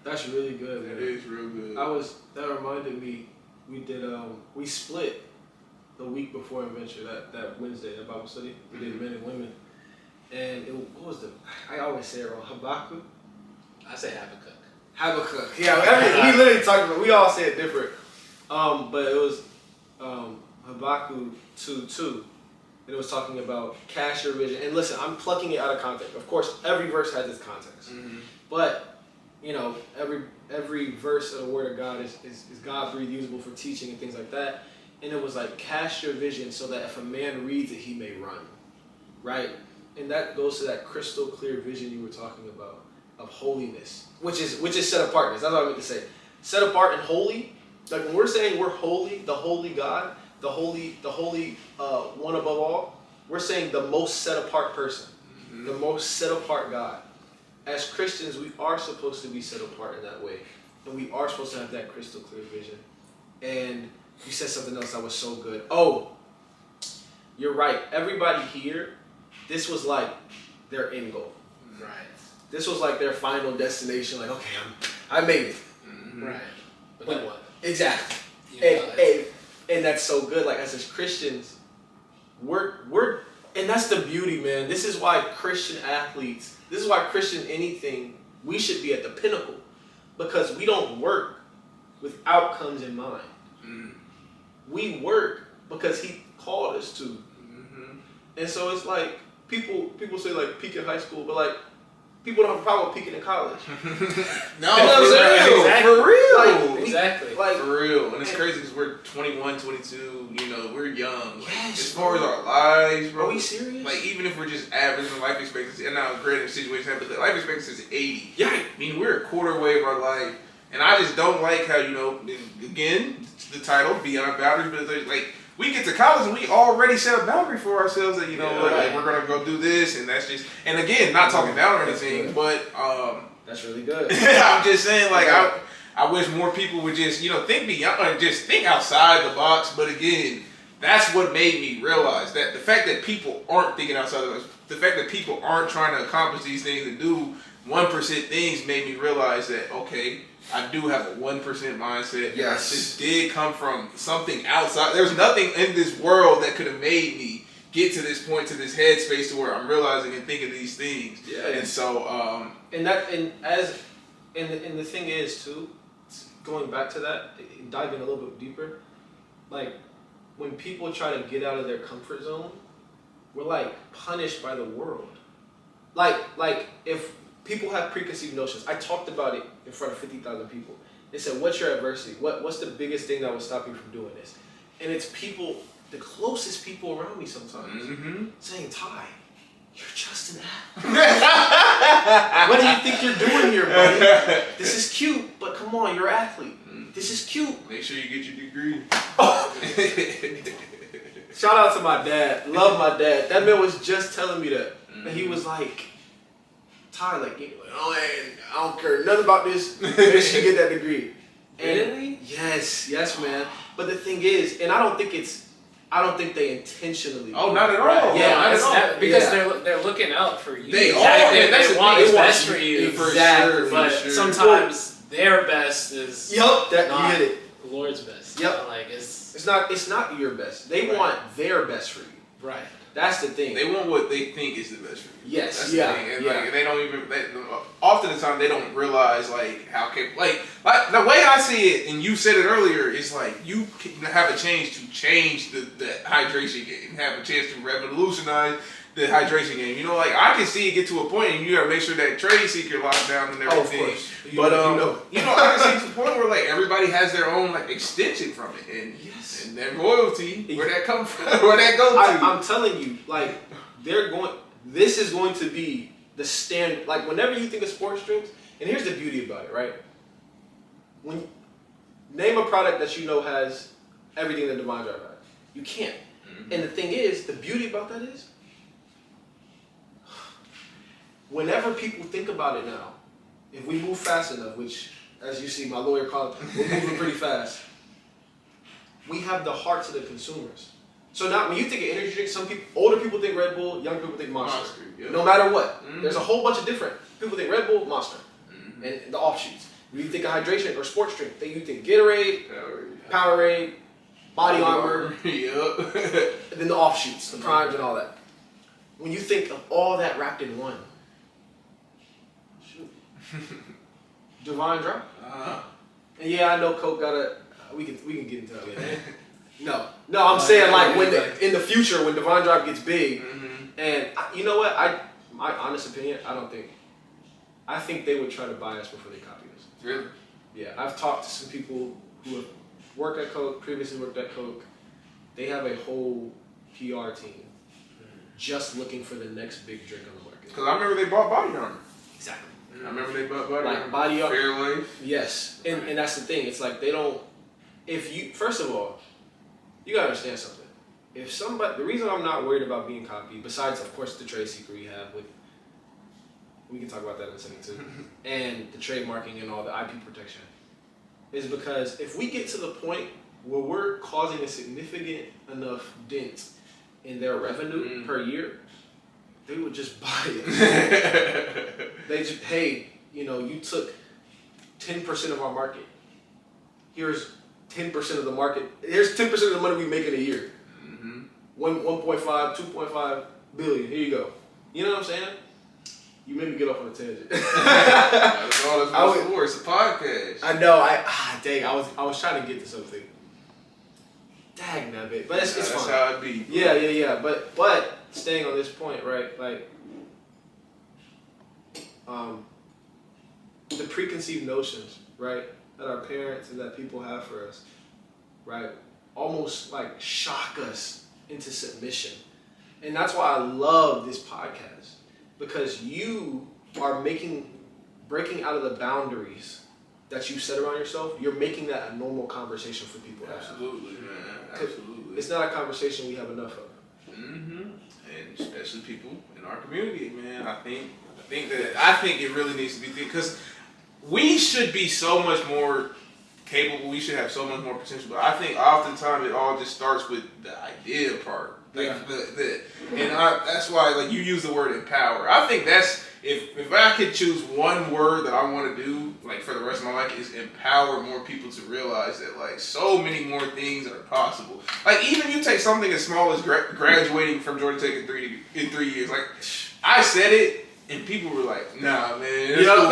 That's really good, man. That is real good. That reminded me, we split the week before InVenture, that Wednesday, the Bible study. We did men and women. And I always say it wrong, Habakkuk? I say Habakkuk. Habakkuk. Yeah, we literally talked about, we all say it different. But it was Habakkuk 2:2. And it was talking about cast your vision. And listen, I'm plucking it out of context. Of course, every verse has its context. But, you know, every verse of the Word of God is God-breathed, usable for teaching and things like that. And it was like, cast your vision so that if a man reads it, he may run. Right? And that goes to that crystal clear vision you were talking about of holiness, which is set apartness. That's what I meant to say. Set apart and holy. Like when we're saying we're holy, the holy God, the holy one above all, we're saying the most set apart person, the most set apart God. As Christians, we are supposed to be set apart in that way, and we are supposed to have that crystal clear vision. And you said something else that was so good. Oh, you're right. Everybody here, this was like their end goal. Right. This was like their final destination. Like, okay, I made it. Right. But then what? Exactly. Yeah, And that's so good. Like as Christians, we're and that's the beauty, man. This is why Christian athletes, this is why Christian anything, we should be at the pinnacle. Because we don't work with outcomes in mind. We work because he called us to. And so it's like people say like peak in high school, but like people don't have a problem with peaking in college. No, for real. Like, exactly. Like, for real. And it's crazy because we're 21, 22, you know, we're young. Yes, as far as our lives, bro. Are we serious? Like, even if we're just average in life expectancy, and now granted the situation happens, but life expectancy is 80. Yeah. I mean, we're a quarter way of our life. And I just don't like how, you know, again, the title, Beyond Boundaries, but it's like, we get to college and we already set a boundary for ourselves that, you know, like, we're going to go do this, and that's just, and again, not talking down or anything, but that's really good. I'm just saying, like, I wish more people would just, you know, think beyond, just think outside the box. But again, that's what made me realize that the fact that people aren't thinking outside the box, the fact that people aren't trying to accomplish these things and do 1% things made me realize that, okay, I do have a 1% mindset. Yes. This did come from something outside. There's nothing in this world that could have made me get to this point, to this headspace to where I'm realizing and thinking these things. Yeah. And so, and the thing is too, going back to that, diving a little bit deeper, like when people try to get out of their comfort zone, we're like punished by the world. Like if people have preconceived notions, I talked about it in front of 50,000 people. They said, "What's your adversity? What's the biggest thing that would stop you from doing this?" And it's people, the closest people around me sometimes, saying, "Ty, you're just an athlete. What do you think you're doing here, buddy? This is cute, but come come on, you're an athlete. This is cute. Make sure you get your degree. Shout out to my dad. Love my dad. That man was just telling me that. And he was like, Ty, like, I don't care nothing about this. Make sure you get that degree. And Really? yes, man. But the thing is, and I don't think they intentionally. Oh, not at all. Right. Yeah, not at all. Because they're looking out for you. They are. They That's want the what's thing. best for you. Exactly. But sometimes their best is Yup, that not you hit it. the Lord's best. Yep. You know, like it's not your best. They want their best for you. right. That's the thing. They want what they think is the best for you. Yes. That's the thing. And like, they don't even. Often the time they don't realize like how like the way I see it, and you said it earlier, is like you can have a chance to change the hydration game, have a chance to revolutionize the hydration game. You know, like I can see it get to a point, and you gotta make sure that trade secret locked down and everything. Oh, of course. But I can see to the point where like everybody has their own like extension from it, and and their loyalty, where that come from, where that go to. I'm telling you, like this is going to be the standard. Like whenever you think of sports drinks, and here's the beauty about it, right? When name a product that you know has everything that Divine Drive has, you can't. And the thing is, the beauty about that is, whenever people think about it now, if we move fast enough, which, as you see, my lawyer called, we're moving pretty fast, we have the hearts of the consumers. So now, when you think of energy drinks, older people think Red Bull, young people think Monster. No matter what. There's a whole bunch of different. People think Red Bull, Monster, and the offshoots. When you think of hydration or sports drink, then you think Gatorade, Powerade, Body Armor, and then the offshoots, the primes and all that. When you think of all that wrapped in one, Divine Drop. And yeah, I know Coke got a. We can get into that later. No, I'm saying like when in the future when Divine Drop gets big, and you know what? My honest opinion, I think they would try to buy us before they copy us. Really? Yeah, I've talked to some people who have worked at Coke, previously worked at Coke. They have a whole PR team just looking for the next big drink on the market. Because I remember they bought Body Armor. Exactly. I remember they bought Body Armor. Like Body Armor. Fair Life. Yes, and that's the thing. It's like they don't. If you first of all, you gotta understand something. If somebody, the reason I'm not worried about being copied, besides of course the trade secret we have with, we can talk about that in a second too, and the trademarking and all the IP protection, is because if we get to the point where we're causing a significant enough dent in their revenue per year, they would just buy it. They just, hey, you took 10% of our market. Here's 10% of the market. Here's 10% of the money we make in a year. 1.5, 2.5 billion. Here you go. You know what I'm saying? You made me get off on a tangent. That's all it's for. It's a podcast. I know. Dang. I was trying to get to something. Dang that bit. But it's fine. That's how it be. Yeah. But staying on this point, right? Like, the preconceived notions, right, that our parents and that people have for us, right, almost like shock us into submission. And that's why I love this podcast, because you are breaking out of the boundaries that you set around yourself. You're making that a normal conversation for people to have. Absolutely, man. Absolutely. It's not a conversation we have enough of. And especially people in our community, man. I think it really needs to be, because we should be so much more capable. We should have so much more potential. But I think oftentimes it all just starts with the idea part. Like that's why, like, you use the word empower. I think that's, if I could choose one word that I want to do, like, for the rest of my life, is empower more people to realize that, like, so many more things are possible. Like, even you take something as small as graduating from Georgia Tech in 3 years. Like, I said it, and people were like, nah, man, it's cool.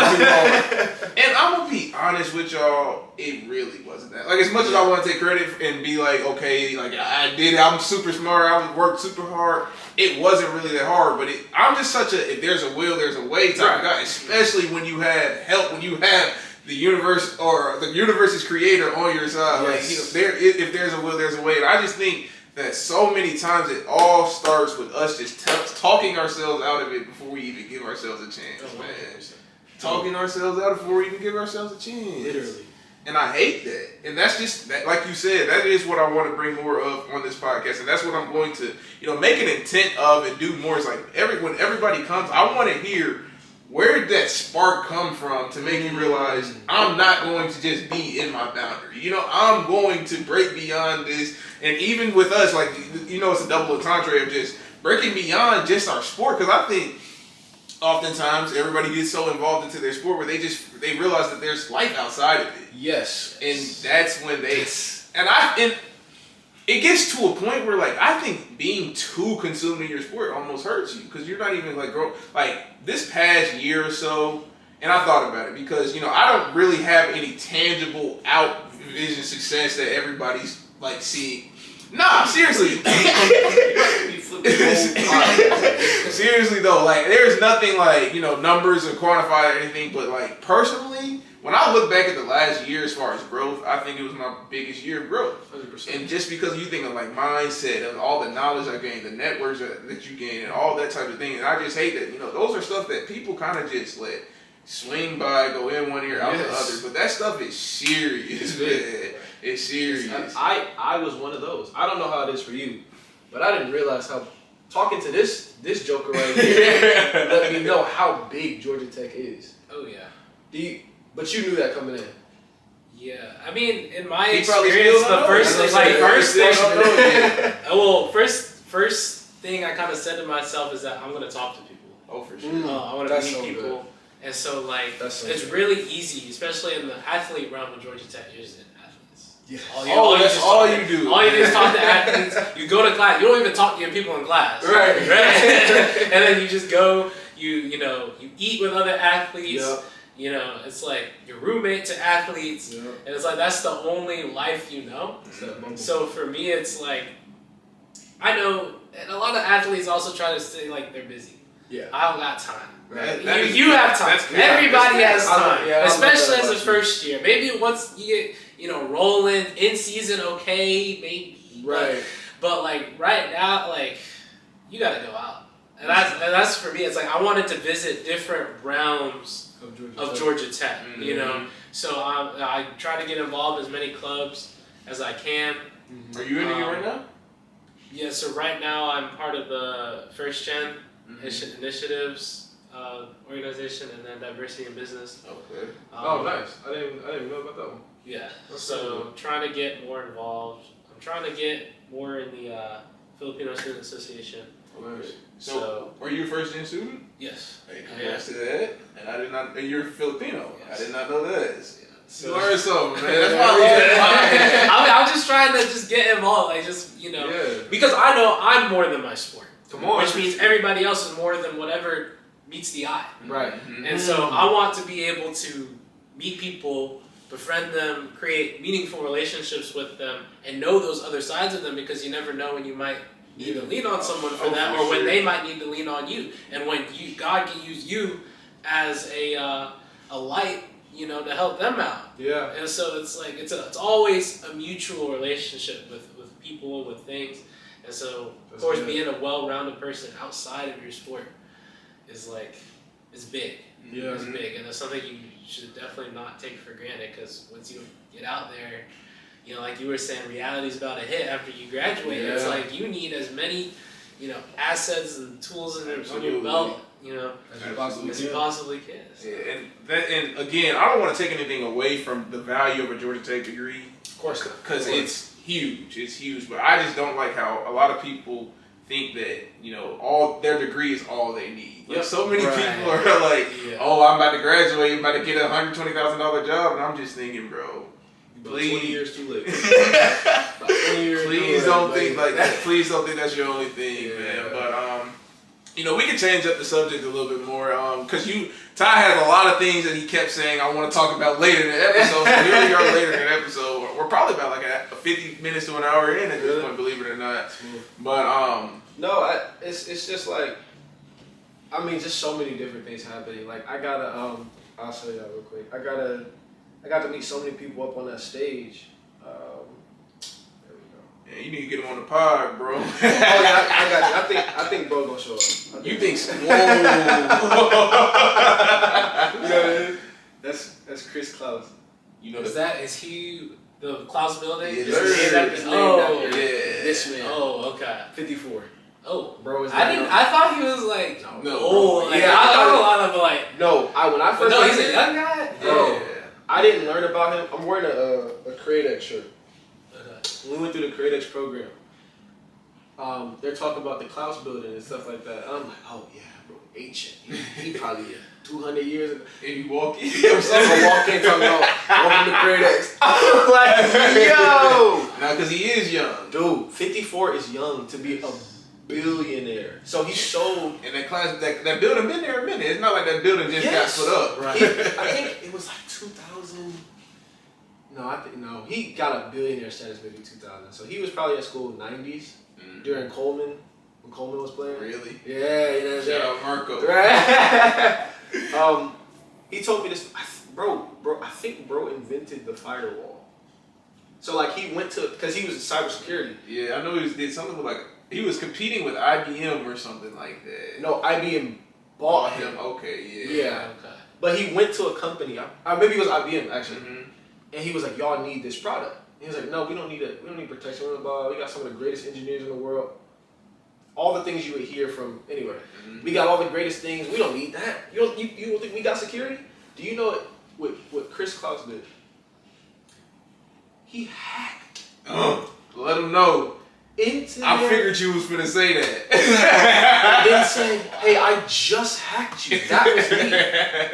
And I'm going to be honest with y'all, it really wasn't that. Like, as much as I want to take credit and be like, okay, like, I did it, I'm super smart, I worked super hard, it wasn't really that hard. But I'm just such a, if there's a will, there's a way type of guy, especially when you have help, when you have the universe or the universe's creator on your side. Yes. Like, if there's a will, there's a way. And I just think that so many times it all starts with us just talking ourselves out of it before we even give ourselves a chance, man. Talking ourselves out before we even give ourselves a chance. Literally. And I hate that. And that's just, that, like you said, that is what I want to bring more of on this podcast. And that's what I'm going to, make an intent of and do more. Is like, when everybody comes, I want to hear, where did that spark come from to make you realize I'm not going to just be in my boundary? I'm going to break beyond this. And even with us, like, it's a double entendre of just breaking beyond just our sport. Because I think oftentimes everybody gets so involved into their sport where they realize that there's life outside of it. Yes. And that's when and it gets to a point where, like, I think being too consumed in your sport almost hurts you, because you're not even like this past year or so. And I thought about it because I don't really have any tangible out vision success that everybody's like seeing. Nah, seriously. Seriously though, like, there's nothing like numbers or quantify or anything, but like personally, when I look back at the last year as far as growth, I think it was my biggest year of growth. 100%. And just because you think of like mindset and all the knowledge I gained, the networks that you gain, and all that type of thing, and I just hate that those are stuff that people kind of just let swing by, go in one ear, out the other. But that stuff is serious, man. It's serious. I was one of those. I don't know how it is for you, but I didn't realize how talking to this joker right here let me know how big Georgia Tech is. Oh yeah. But you knew that coming in. Yeah, I mean, in my He experience, the first thing I kind of said to myself is that I'm going to talk to people. Oh, for sure. I want to meet people. Good. And so, like, it's really easy, especially in the athlete realm of Georgia Tech. You're just athletes. Yeah. That's all you do. All you do is talk to athletes. You go to class. You don't even talk to your people in class. Right. And then you just go. You eat with other athletes. Yep. It's like your roommate to athletes. Yep. And it's like that's the only life you know. So for me, it's like I know, and a lot of athletes also try to say like they're busy. Yeah. I don't got time. Right. You have time. Everybody has time, especially as a you. first year. Maybe once you get rolling in season, okay, maybe. Right. But like right now, like you got to go out, and that's for me. It's like I wanted to visit different realms of Georgia Tech. Mm-hmm. So I try to get involved in as many clubs as I can. Are you in it right now? Yeah. So right now I'm part of the First Gen Initiatives organization, and then Diversity in Business. Okay. Nice. I didn't know about that one. Yeah. So trying to get more involved. I'm trying to get more in the Filipino Student Association. Okay. So are you a first gen student? Yes. Hey, congrats to that. And I did not. You're Filipino. Yes. I did not know that. So, learn something, man. That's why I'm just trying to just get involved, like because I know I'm more than my sport. Come on. Which means everybody else is more than whatever meets the eye. Right. And so I want to be able to meet people, befriend them, create meaningful relationships with them, and know those other sides of them, because you never know when you might need to lean on someone for that, or when they might need to lean on you, and when God can use you as a light, to help them out. Yeah. And so it's like it's always a mutual relationship with people, with things. And so, of course, being a well-rounded person outside of your sport is big. Yeah. It's big, and it's something you should definitely not take for granted, because once you get out there, like you were saying, reality's about to hit after you graduate. Yeah. It's like you need as many, assets and tools on your belt, as you possibly can. So. Yeah, and again, I don't want to take anything away from the value of a Georgia Tech degree. Of course, because it's huge. It's huge, but I just don't like how a lot of people think that all their degree is all they need. Like so many people are like, "Oh, I'm about to graduate, I'm about to get a $120,000 job," and I'm just thinking, bro, please, 20 years too late. Please don't think like that. Please don't think that's your only thing, man. But we can change up the subject a little bit more, because Ty has a lot of things that he kept saying I want to talk about later in the episode. So here we are later in the episode. We're probably about like a 50 minutes to an hour in at this point, believe it or not. But no, it's just like, just so many different things happening. Like I gotta I'll show you that real quick. I got to meet so many people up on that stage. There we go. Yeah, you need to get him on the pod, bro. Oh yeah, I got you. I think bro gonna show up. You think? Whoa. That's Chris Klaus. You know, is he the Klaus building? Yeah, This man. Oh, okay. 54. Oh, bro, is I thought he was like no. Like, I thought a lot of like. No, when I first. No, he's a young guy. Bro, yeah. I didn't learn about him. I'm wearing a CreateX shirt. Okay. We went through the CreateX program. They're talking about the Klaus building and stuff like that. And I'm like, oh yeah, bro, ancient. He probably 200 years ago. And you walk in. I walk in talking about welcome to CreateX. I'm like, yo. Now, because he is young. Dude, 54 is young to be a billionaire. So he sold. And that building been there a minute. It's not like that building just got put up. Right. I think it was like 2000. No, he got a billionaire status maybe 2000. So he was probably at school 90s during Coleman, when Coleman was playing. Really? Yeah, you know. Shout out Marco. Right. He told me this, bro. I think bro invented the firewall. So like he went to, because he was in cybersecurity. Yeah, I know he did something with like he was competing with IBM or something like that. No, IBM bought him. Okay, yeah. Yeah. Okay. But he went to a company. Maybe it was IBM actually. Mm-hmm. And he was like, y'all need this product. And he was like, no, we don't need it. We don't need protection. We got some of the greatest engineers in the world. All the things you would hear from anywhere. Mm-hmm. We got all the greatest things. We don't need that. You don't think we got security? Do you know what Chris Klaus did? He hacked. Let him know. I figured you was finna say that. And then say, hey, I just hacked you. That was me.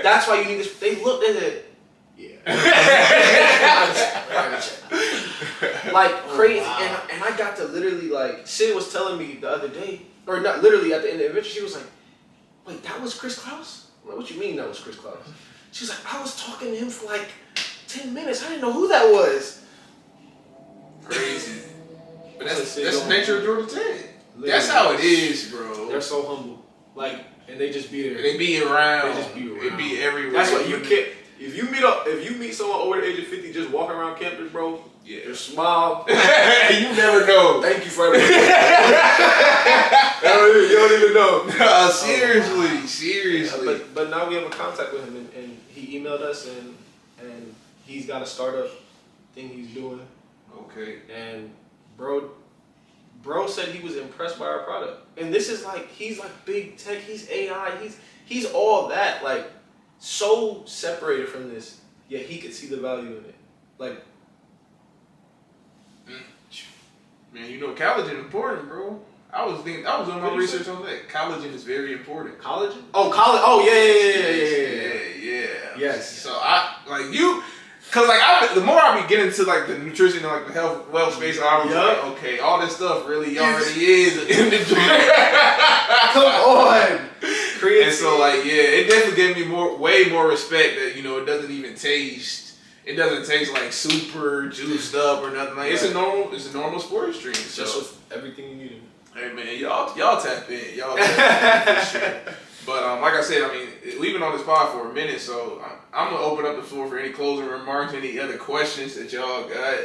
That's why you need this. They looked at it. Yeah. Like crazy. Wow. And I got to literally like, Sid was telling me the other day, or not literally at the end of the InVenture, she was like, wait, that was Chris Klaus? I'm like, what you mean that was Chris Klaus? She was like, I was talking to him for like 10 minutes. I didn't know who that was. Crazy. But that's the nature of Georgia Tech. Literally. That's how it is, bro. They're so humble. Like, and they just be there. They be around. They just be around. They be everywhere. That's what you can't. If you meet someone over the age of 50 just walking around campus, bro, yeah, just smile. You never know. Thank you for everything. You don't even know. No, seriously. But now we have a contact with him, and he emailed us, and he's got a startup thing he's doing. Okay. And bro said he was impressed by our product. And this is like, he's like big tech, he's AI, he's all that, like so separated from this, yet he could see the value in it. Like, man, you know, collagen is important, bro. I was doing my research on that. Collagen is very important. Collagen? Oh, collagen. Oh, yeah. Yes. So cause like the more I be getting into like the nutrition and like the health, wealth space, I was like, okay, all this stuff really already is in the gym. Come on. And so like, yeah, it definitely gave me way more respect that, you know, it doesn't taste like super juiced up or nothing. Like, it's a normal sports drink. So. Just with everything you need. Hey man, y'all tap in. Y'all tap in for sure. But like I said, I mean, we've been on this pod for a minute, so I'm gonna open up the floor for any closing remarks, any other questions that y'all got.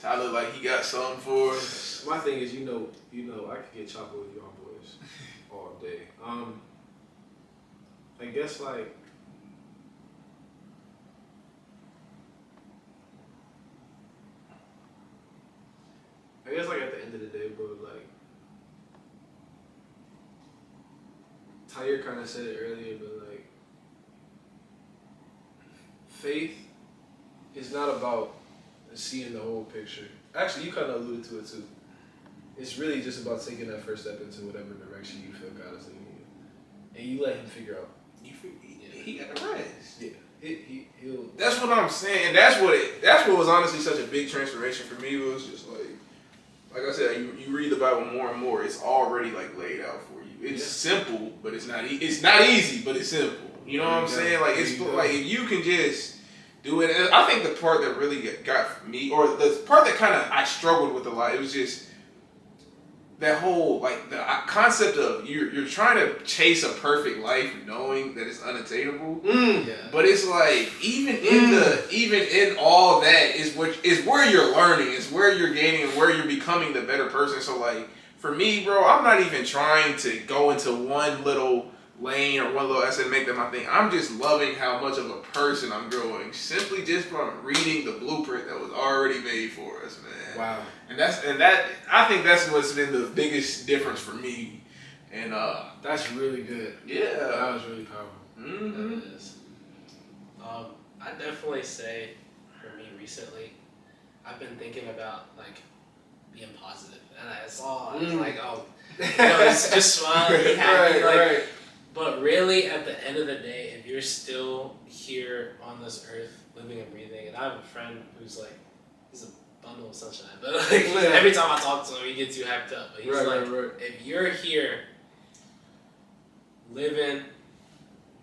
Tyler, like he got something for us. My thing is, you know, I could get chocolate with y'all boys all day. I guess like. At the end of the day, bro, like, Tahir kind of said it earlier, but like, faith is not about seeing the whole picture. Actually, you kind of alluded to it too. It's really just about taking that first step into whatever direction you feel God is leading you, and you let Him figure out. He got the rest. Yeah. He'll. That's what I'm saying. That's what was honestly such a big transformation for me. It was just like I said, you read the Bible more and more. It's already like laid out for you. It's simple, but it's not easy, but it's simple. You know what I'm saying? Like it's like if you can just do it. And I think the part that really got me, or the part that kind of I struggled with a lot, it was just that whole like the concept of you're trying to chase a perfect life knowing that it's unattainable. But it's like even in all that is where you're learning, is where you're gaining, and where you're becoming the better person. So like for me, bro, I'm not even trying to go into one little lane or one little essay to make that my thing. I'm just loving how much of a person I'm growing simply just from reading the blueprint that was already made for us, man. Wow. And that I think that's what's been the biggest difference for me. And that's really good. Yeah, that was really powerful. That is. I definitely say for me recently, I've been thinking about like being positive, and I saw it's like, oh, it's just smile, be happy, right. But really, at the end of the day, if you're still here on this earth, living and breathing, and I have a friend who's like, he's a bundle of sunshine, but like every time I talk to him, he gets too hyped up. But he's if you're here, living,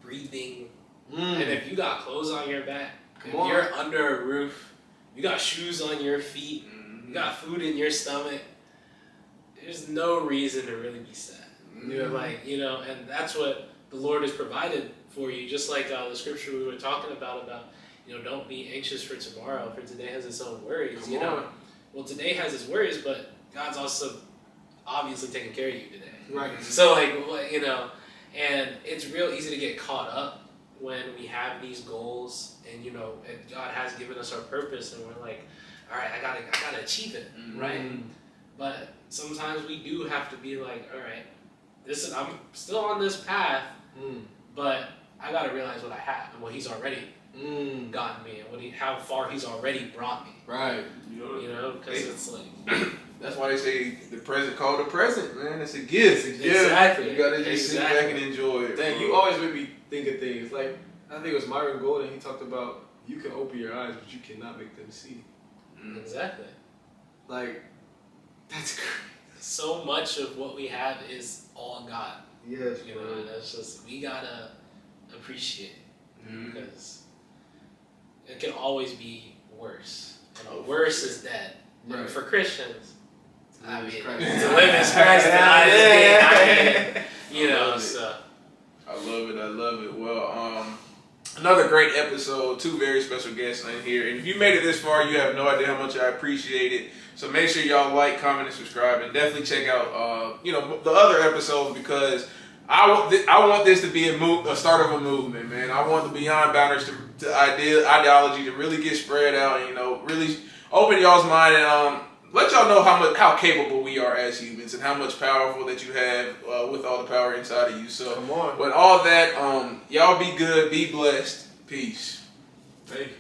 breathing, and if you got clothes on your back, you're under a roof, you got shoes on your feet, you got food in your stomach, there's no reason to really be sad. You're like, and that's what the Lord has provided for you. Just like the scripture we were talking about, don't be anxious for tomorrow, for today has its own worries. Well, today has its worries, but God's also obviously taking care of you today. Right. So and it's real easy to get caught up when we have these goals and, and God has given us our purpose and we're like, all right, I gotta achieve it, right? But sometimes we do have to be like, all right, I'm still on this path, but I gotta realize what I have and what He's already gotten me and how far He's already brought me. Right. Because it's like that's why they say the present called the present, man. It's a gift. Exactly. You gotta just sit back and enjoy it. Dang, you always make me think of things. Like, I think it was Myron Golden, he talked about you can open your eyes, but you cannot make them see. Exactly. Like, that's crazy. So much of what we have is all God. Yes, and that's just, we gotta appreciate it because it can always be worse. And worse is dead. Right. And for Christians, to live is Christ. So. I love it. Well, another great episode, 2 very special guests in here. And if you made it this far, you have no idea how much I appreciate it. So make sure y'all like, comment, and subscribe. And definitely check out, the other episodes because I want this to be a start of a movement, man. I want the Beyond Boundaries to ideology to really get spread out and, really open y'all's mind and let y'all know how capable we are as humans and how much powerful that you have with all the power inside of you. So with all that, y'all be good, be blessed. Peace. Thank you.